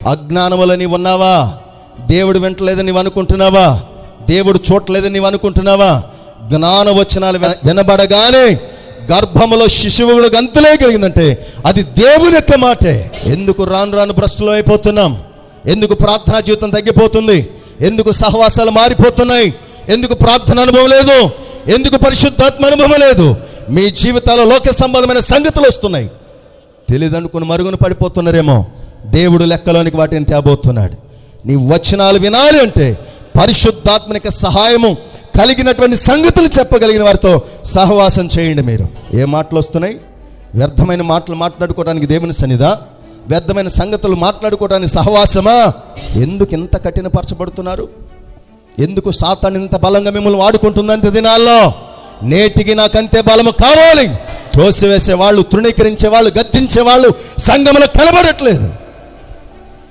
అజ్ఞానములో నీవు ఉన్నావా? దేవుడు వింటలేదని నీవు అనుకుంటున్నావా? దేవుడు చూడలేదని నీవు అనుకుంటున్నావా? జ్ఞాన వచనాలు వినబడగానే గర్భములో శిశువుడు గంతులే కలిగిందంటే అది దేవుని యొక్క మాటే. ఎందుకు రాను రాను భ్రష్టులు అయిపోతున్నాం? ఎందుకు ప్రార్థనా జీవితం తగ్గిపోతుంది? ఎందుకు సహవాసాలు మారిపోతున్నాయి? ఎందుకు ప్రార్థన అనుభవం లేదు? ఎందుకు పరిశుద్ధాత్మ అనుభవం లేదు? మీ జీవితాల్లో లోక సంబంధమైన సంగతులు వస్తున్నాయి, తెలియదనుకుని మరుగున పడిపోతున్నారేమో. దేవుడు లెక్కలోనికి వాటిని తేబోతున్నాడు. నీ వచనాలు వినాలి అంటే పరిశుద్ధాత్మనిక సహాయము కలిగినటువంటి సంగతులు చెప్పగలిగిన వారితో సహవాసం చేయండి. మీరు ఏ మాటలు వస్తున్నాయి? వ్యర్థమైన మాటలు మాట్లాడుకోవడానికి దేవుని సన్నిధా? వ్యర్థమైన సంగతులు మాట్లాడుకోవడానికి సహవాసమా? ఎందుకు ఇంత కఠినపరచబడుతున్నారు? ఎందుకు సాతాను ఇంత బలంగా మిమ్మల్ని వాడుకుంటుందంత దినాల్లో? నేటికి నాకంతే బలము కావాలి. త్రోసివేసే వాళ్ళు, తృణీకరించే వాళ్ళు, గద్దించే వాళ్ళు సంఘంలో కనబడట్లేదు.